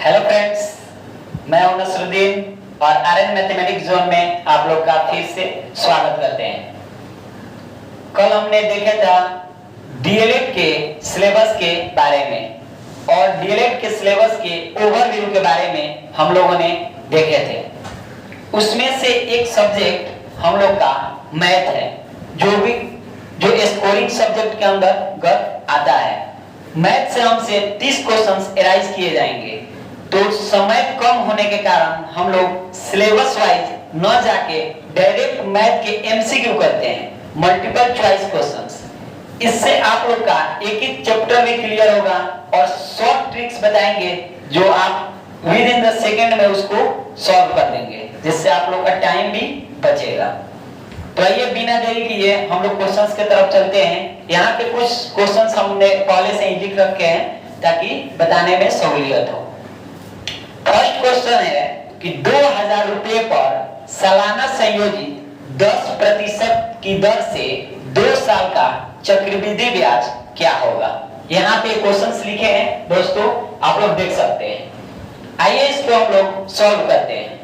Hello friends, मैं हूं नसरुद्दीन और आर्यन मैथमेटिक्स जोन में आप लोग का फिर से स्वागत करते हैं। कल हमने देखा था डीएलएड के सिलेबस के बारे में और डीएलएड के सिलेबस के ओवरव्यू के बारे में हम लोगों ने देखे थे। उसमें से एक सब्जेक्ट हम लोग का मैथ है, जो स्कोरिंग सब्जेक्ट के अंतर्गत आता है। मैथ से हमसे 30 क्वेश्चंस एराइज किए जाएंगे, तो समय कम होने के कारण हम लोग सिलेबस वाइज न जाके डायरेक्ट मैथ के एमसीक्यू करते हैं, मल्टीपल चॉइस क्वेश्चंस। इससे आप लोग का एक एक चैप्टर भी क्लियर होगा और शॉर्ट ट्रिक्स बताएंगे जो आप विद इन द सेकंड में उसको सॉल्व कर देंगे, जिससे आप लोग का टाइम भी बचेगा। तो आइए बिना देरी किए हम लोग क्वेश्चंस की तरफ चलते हैं। यहाँ पे कुछ क्वेश्चंस हमने पहले से ही लिख रखे हैं ताकि बताने में सहूलियत हो। फर्स्ट क्वेश्चन है कि 2000 रुपए पर सालाना संयोजित 10% की दर से 2 साल का चक्रवृद्धि ब्याज क्या होगा। यहाँ पे क्वेश्चंस लिखे हैं दोस्तों, आप लोग देख सकते हैं। आइए इसको हम लोग सॉल्व करते हैं।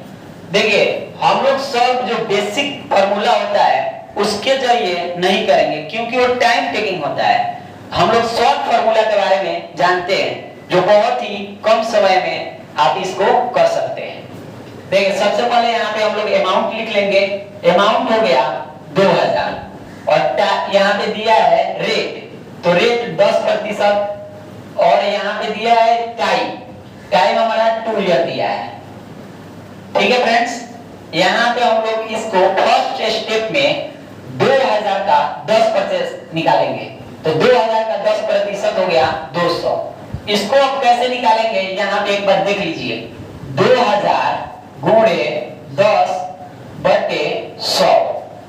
देखिए, हम लोग सॉल्व जो बेसिक फार्मूला होता है उसके जरिए नहीं करेंगे, क्योंकि वो टाइम टेकिंग होता है। हम लोग शॉर्ट फार्मूला के बारे में जानते हैं जो बहुत ही कम समय में आप इसको कर सकते हैं। देखिए, सबसे पहले यहाँ पे हम लोग अमाउंट लिख लेंगे। अमाउंट हो गया 2000 और यहाँ पे दिया है रेट, तो रेट 10% और यहाँ पे दिया है टाइम हमारा 2 ईयर दिया है। ठीक है फ्रेंड्स, यहाँ पे हम लोग इसको फर्स्ट स्टेप में 2000 का 10% निकालेंगे, तो 2000 का 10% हो गया 200। इसको आप कैसे निकालेंगे, यहाँ पे एक बार देख लीजिए। 2000 गुणे 10/100।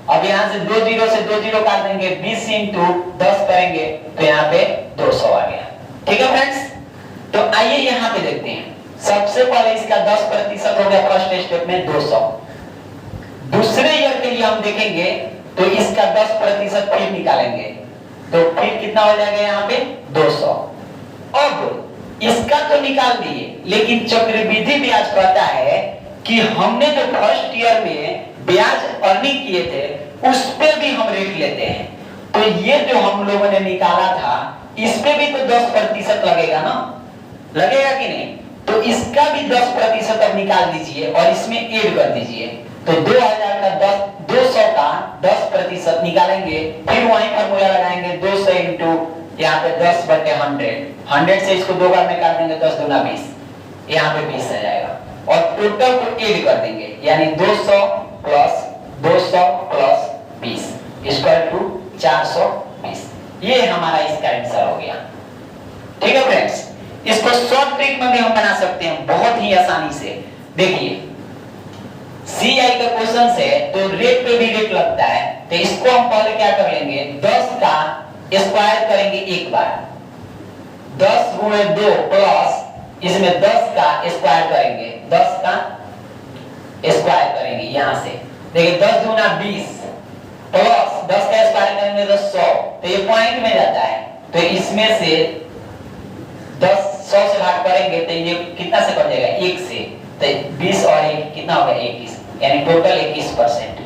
अब यहाँ से 2 जीरो से 2 जीरो काट देंगे, 20 इंटू 10 करेंगे तो यहाँ पे 200 आ गया। ठीक है फ्रेंड्स, तो आइए यहाँ पे देखते हैं। सबसे पहले इसका 10% हो गया फर्स्ट स्टेप में 200। दूसरे ईयर के लिए हम देखेंगे तो इसका 10% फिर निकालेंगे, तो फिर कितना हो जाएगा यहाँ पे 200। अब इसका तो निकाल दिए, लेकिन चक्रवृद्धि ब्याज कहता है कि हमने जो फर्स्ट ईयर में ब्याज अर्निंग किए थे उस पे भी हम रेट लेते हैं। तो ये जो हम लोगों ने निकाला था इस पे भी तो 10% लगेगा ना, लगेगा कि नहीं? तो इसका भी 10% अब निकाल दीजिए और इसमें ऐड कर दीजिए। तो 2000 का 200 का 10% निकालेंगे, फिर वही फार्मूला लगाएंगे 200 इंटू यहाँ पे 10/100। 100 से इसको 2 बार में काट देंगे, 10 दूना 20, यहाँ पे 20 आ जाएगा और टोटल को ऐड कर देंगे, यानी 200 प्लस 20 इक्वल टू 420। ये हमारा इसका आंसर हो गया। ठीक है फ्रेंड्स, इसको शॉर्ट ट्रिक में भी हम बना सकते हैं बहुत ही आसानी से। देखिए, CI का क्वेश्चन है तो रेट पे भी रेट लगता है, तो इसको हम पहले क्या कर लेंगे, 10 का स्क्वायर करेंगे एक बार, 10 गुणे 2 प्लस इसमें 10 का स्क्वायर करेंगे, 10 का स्क्वायर करेंगे यहाँ से। देखिए 10 दूना 20 प्लस 10 का स्क्वायर करेंगे तो 100, तो ये पॉइंट में जाता है। तो इसमें से 10 100 से भाग करेंगे तो ये कितना से कट जाएगा, 1 से, तो 20 और 1 कितना होगा 21, यानी टोटल 21%।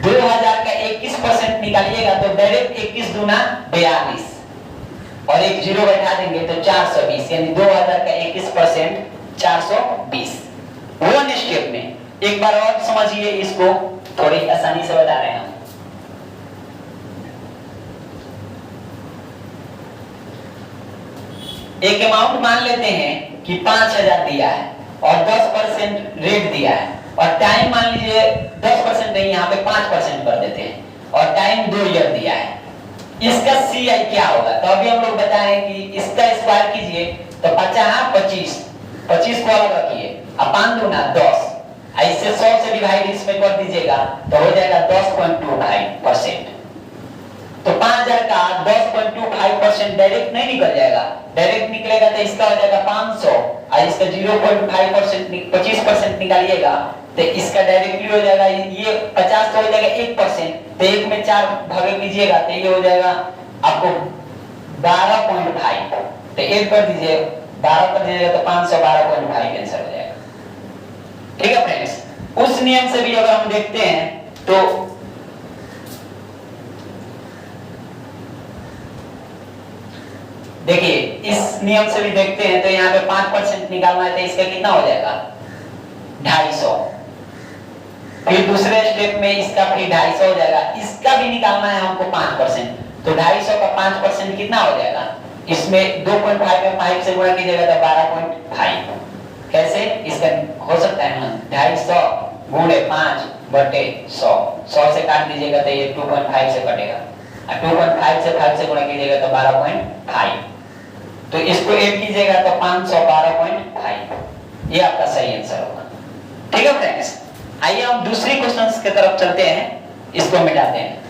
2000 का 21% निकालिएगा तो डायरेक्ट 21 दूना 42 और एक जीरो बैठा देंगे तो 420, यानी 2000 का 21% 420। वन स्टेप में एक बार और समझिए, इसको थोड़ी आसानी से बता रहे हैं हम। एक अमाउंट मान लेते हैं कि 5000 दिया है और 10% रेट दिया है और टाइम मान लीजिए 10% नहीं, यहाँ पे 5% कर देते हैं और टाइम 2 ईयर दिया है। इसका CI क्या होगा, तो अभी हम लोग बताएं कि इसका स्क्वायर कीजिए तो 50 25 को अलग रखिए, 5 दूना 10, ऐसे 100 से डिवाइड इसमें कर दीजिएगा तो हो जाएगा 10.25%। तो 5000 का 10.25% डायरेक्ट नहीं निकल जाएगा, डायरेक्ट निकलेगा तो इसका हो जाएगा 500 और इसका 0.5% 25% निकालिएगा तो इसका डायरेक्टली हो जाएगा, ये 50 तो हो जाएगा 1%, तो 1 में 4 भागे कीजिएगा तो ये हो जाएगा आपको 12.5, तो 1 कर दीजिए 12 कर दीजिएगा तो 512.5 आंसर हो जाएगा। ठीक है फ्रेंड्स, उस नियम से भी अगर हम देखते हैं तो देखिए इस नियम से भी देखते हैं तो यहाँ पे 5% निकालना है तो इसका कितना हो जाएगा 250। फिर दूसरे स्टेप में इसका फिर 250 हो जाएगा, इसका भी निकालना है हमको 5%, तो 250 का 5% कितना हो जाएगा, इसमें 2.5 में 5 से गुणा कीजिएगा तो 12.5। कैसे इसका हो सकता है ना 250 गुणे 5 बटे 100, 100 से काट दीजिएगा तो ये 2.5 से कटेगा, और 2.5 से 5 से गुणा कीजिएगा तो 12.5, तो इसको ऐड कीजिएगा तो 512.5, ये आपका सही आंसर होगा। ठीक है फ्रेंड्स, आइए हम दूसरी क्वेश्चंस की तरफ चलते हैं, इसको मिटाते हैं।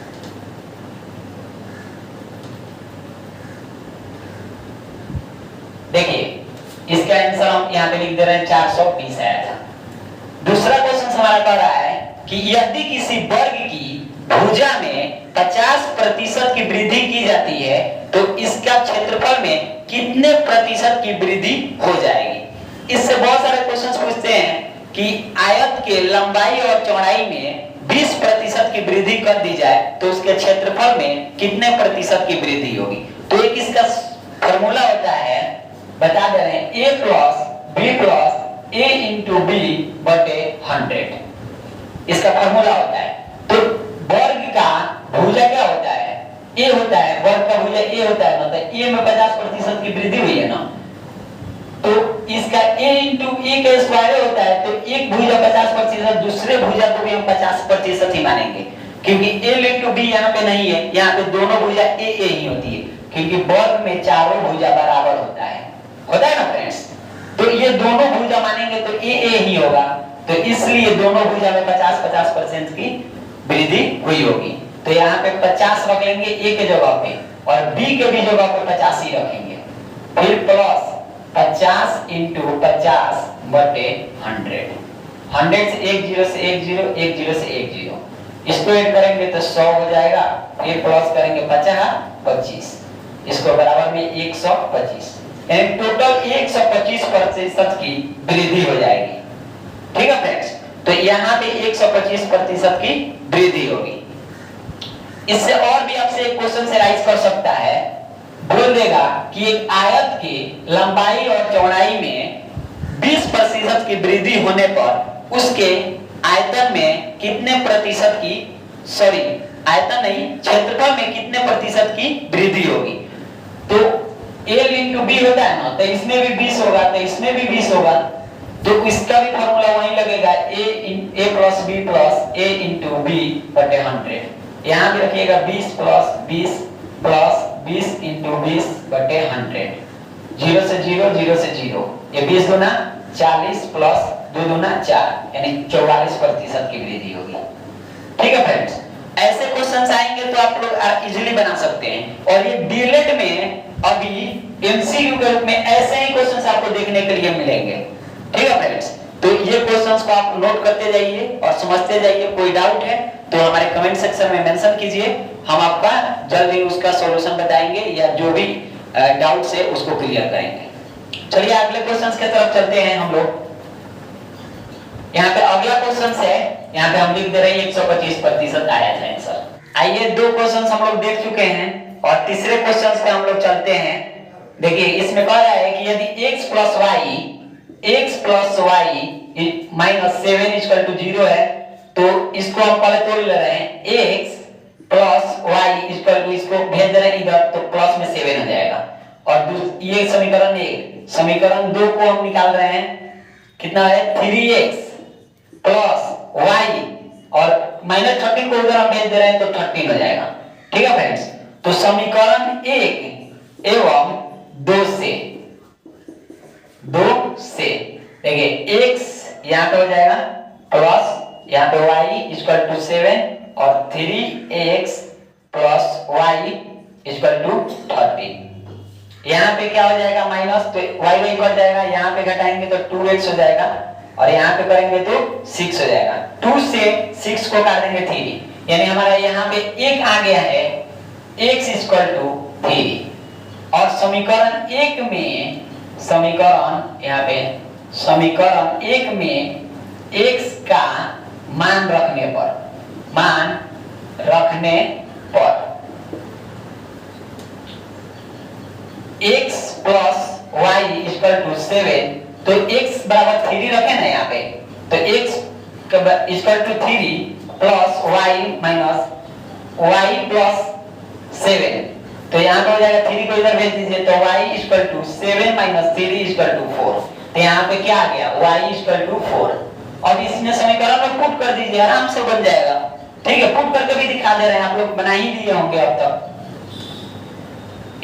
देखिए इसका आंसर हम यहाँ पे लिख दे रहे हैं 420 आया था। दूसरा क्वेश्चन हमारा कह रहा है कि यदि किसी वर्ग की भुजा में 50% की वृद्धि की जाती है तो इसका क्षेत्रफल में कितने प्रतिशत की वृद्धि हो जाएगी। इससे बहुत सारे क्वेश्चंस पूछते हैं कि आयत के लंबाई और चौड़ाई में 20% की वृद्धि कर दी जाए तो उसके क्षेत्रफल में कितने प्रतिशत की वृद्धि होगी। तो एक इसका फॉर्मूला होता है, बता दे रहे हैं, a plus b plus a into B बटे 100, इसका फॉर्मूला होता है। तो वर्ग का भुजा क्या होता है, a होता है, वर्ग का भुजा a होता है, मतलब a में 50% की वृद्धि हुई है ना, तो इसका a इंटू a का स्क्वायर होता है, तो एक भुजा 50%, दूसरे भुजा को भी हम 50% ही मानेंगे, क्योंकि a इंटू b यहाँ पे नहीं है, यहाँ पे दोनों भुजा a ही होती है, क्योंकि वर्ग में चारों भुजा बराबर होता है ना फ्रेंड्स। तो ये दोनों भुजा मानेंगे तो a ही होगा, तो इसलिए दोनों भुजा में 50% की वृद्धि हुई होगी। तो यहाँ पे 50 रख लेंगे a के जगह पे, और b के भी जगह पे 50 ही रखेंगे, फिर प्लस 50 इंटू 50 बटे 100, 100 से 1 0 से 1 0, 1 0 से 1 0, इसको ऐड करेंगे तो 100 हो जाएगा, फिर प्लस करेंगे 50 25, इसको बराबर में 125, यानी टोटल 125% की वृद्धि हो जाएगी। ठीक है फ्रेंड्स, तो यहाँ पे 125% की वृद्धि होगी। इससे और भी आपसे एक क्वेश्चन से राइज कर सकता है, बोल देगा कि एक आयत की लंबाई और चौड़ाई में 20% की वृद्धि होने पर उसके आयतन में कितने प्रतिशत की, सॉरी आयतन नहीं, क्षेत्रफल में कितने प्रतिशत की वृद्धि होगी। तो a इंटू बी होता है ना, तो इसमें भी 20 होगा, तो इसमें भी 20 होगा, तो इसका भी फॉर्मूला वही लगेगा, a plus b plus a into B बटे 100। यहाँ भी रखिएगा 20 प्लस 20 प्लस 20 इंटू 20 बटे 100, 0 से 0, 0 से 0, ये 20 गुना 40 प्लस 2 गुना 4, यानी 44% की वृद्धि होगी। ठीक है फ्रेंड्स, ऐसे क्वेश्चंस आएंगे तो आप लोग इजीली बना सकते हैं, और ये डीएलएड में अभी एमसीक्यू के रूप में ऐसे ही क्वेश्चंस आपको देखने के लिए मिलेंगे। ठीक है फ्रेंड्स, तो ये क्वेश्चंस को आप नोट करते जाइए और समझते जाइए। कोई डाउट है तो हमारे कमेंट सेक्शन में मेंशन कीजिए, हम आपका जल्दी उसका सॉल्यूशन बताएंगे या जो भी डाउट्स है उसको क्लियर करेंगे। चलिए अगले क्वेश्चंस की तरफ चलते हैं हम लोग। यहाँ पे अगला क्वेश्चन है, यहाँ पे हम लिख दे रहे हैं 125% आया था आंसर। आइए दो क्वेश्चंस हम लोग देख चुके हैं और तीसरे क्वेश्चंस पे हम लोग चलते हैं। देखिए इसमें कह रहा है कि यदि x plus y minus 7 equal to 0 है, तो इसको हम पहले तोड़ ले रहे हैं, x plus y equal to, इसको भेज दे रहे हैं इधर, तो प्लस में 7 हो जाएगा, और ये समीकरण 1, समीकरण 2 को हम निकाल रहे हैं, कितना है 3x प्लस y, और माइनस 13 को उधर हम भेज दे रहे हैं तो 13 हो जाएगा। ठीक है फ्रेंड्स, तो समीकरण 1 एवं 2 से देखिए x यहाँ पे हो जाएगा प्लस यहाँ पे y इक्वल टू 7 और 3x plus y equal to 13। यहाँ पे क्या हो जाएगा माइनस, तो y कट जाएगा, यहाँ पे घटाएंगे तो 2x हो जाएगा, और यहाँ पे करेंगे तो 6 हो जाएगा। 2 से 6 को काट देंगे 3, यानी हमारा यहाँ पे एक आ गया है x इक्वल टू 3, और समीकरण 1 में समीकरण यहाँ पे समीकरण 1 में x का मान रखने पर x plus y equal to 7, तो x बराबर 3 रखे ना यहाँ पे, तो x equal to 3 plus y minus y plus 7, तो यहाँ पे हो जाएगा 3 को इधर भेज दीजिए, तो y equal to 7 minus 3 equal to 4, तो यहाँ पे क्या आ गया y इक्वल टू 4। अब इसमें समीकरण में पुट कर दीजिए, आराम से बन जाएगा। ठीक है, पुट करके भी दिखा दे रहे हैं, आप लोग बना ही दिए होंगे अब तक।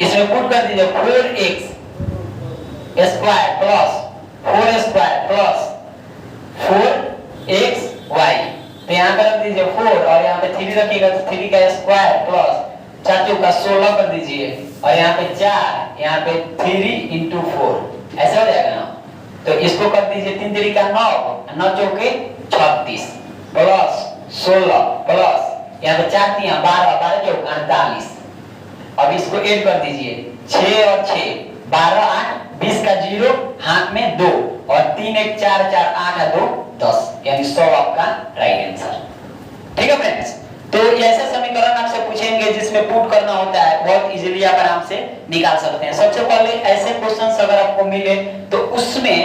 इसमें पुट कर दीजिए 4x square plus 4 square plus 4xy, तो यहाँ पे रख दीजिए 4 और यहाँ पे 3 रखिएगा, तो 3 का स्क्वायर प्लस 4 चौका 16 कर दीजिए, और यहाँ पे 4, यहाँ पे 3 into 4, ऐसा हो जाएगा ना। तो इसको कर दीजिए 3 3 का 9, 9 चौके 36 प्लस 16 प्लस यहाँ पे 4 3 12, 12 चौका 48। अब इसको ऐड कर दीजिए 6 और 6 12 8 20 का 0 हाथ में 2 और 3 1 4 4 8 2 10, यानी 100 आपका राइट आंसर। ठीक है फ्रेंड्स, तो ऐसे समीकरण आपसे पूछेंगे जिसमें पुट करना होता है, बहुत इजीली आप आराम से निकाल सकते हैं। सबसे पहले ऐसे क्वेश्चंस अगर आपको मिले तो उसमें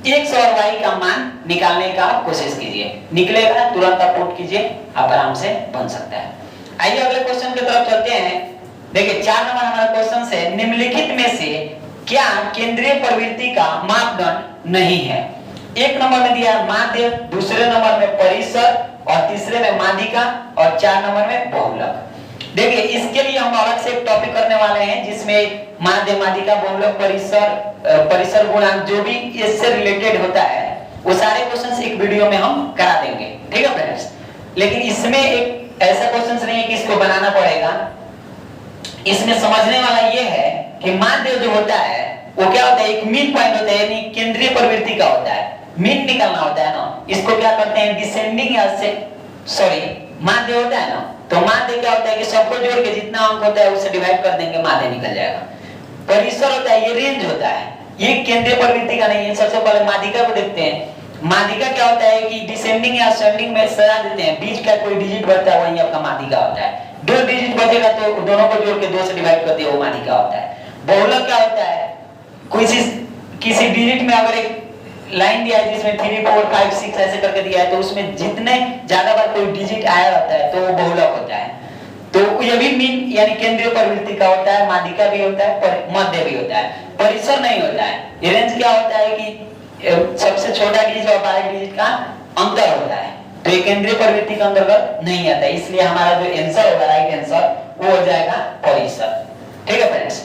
x और y का मान निकालने का कोशिश कीजिए, निकलेगा तुरंत आप पुट कीजिए, आप आराम से बन सकता है। आइए अगले क्वेश्चन की तरफ चलते हैं। देखिए 4 नंबर हमारा क्वेश्चन है, निम्नलिखित में से क्या केंद्रीय प्रवृत्ति का मापदंड नहीं है। एक नंबर में दिया माध्य, दूसरे नंबर में परिसर और तीसरे में माध्यिका और 4 नंबर में बहुलक। देखिए इसके लिए हम अलग से एक टॉपिक करने वाले हैं जिसमें माध्य, माध्यिका, बहुलक, परिसर गुणांक जो भी इससे रिलेटेड होता है वो सारे क्वेश्चंस एक वीडियो में हम करा देंगे। ठीक है फ्रेंड्स, लेकिन इसमें एक ऐसा क्वेश्चंस नहीं है कि इसको बनाना पड़ेगा। इसमें समझने वाला ये है कि माध्य जो होता है वो क्या होता है, एक मीन पॉइंट होता है, यानी केंद्रीय प्रवृत्ति का होता है, मीन निकालना होता है ना। इसको क्या करते हैं डिसेंडिंग से, सॉरी माध्य होता है ना, तो माध्य क्या होता है कि सबको जोड़ के जितना अंक होता है उससे डिवाइड कर देंगे, माध्य निकल जाएगा। परिसर होता है, ये रेंज होता है, ये केंद्रीय प्रवृत्ति का नहीं है। सबसे पहले माध्यिका को देखते हैं। माध्यिका क्या होता है कि डिसेंडिंग या असेंडिंग में सजा देते हैं, बीच का कोई डिजिट बढ़ता है वही आपका माध्यिका होता है। 2 डिजिट बचेगा तो दोनों को जोड़ के 2 से डिवाइड कर दिया, वो माध्यिका होता है। बहुलक क्या होता है, किसी डिजिट में अगर एक लाइन दिया है जिसमें 3 4 5 6 ऐसे करके दिया है, तो उसमें जितने ज्यादा बार कोई डिजिट आया रहता है तो वो बहुलक होता है। तो ये भी मीन यानी केंद्रीय प्रवृत्ति का होता है, माध्यिका भी होता है, मध्य भी होता है। परिसर नहीं होता है। ये रेंज क्या होता है कि सबसे छोटा डिजिट और बड़ा डिजिट का अंतर होता है, तो ये केंद्रीय प्रवृत्ति के अंतर्गत नहीं आता है। इसलिए हमारा जो आंसर होगा, राइट आंसर, वो हो जाएगा परिसर। ठीक है फ्रेंड्स।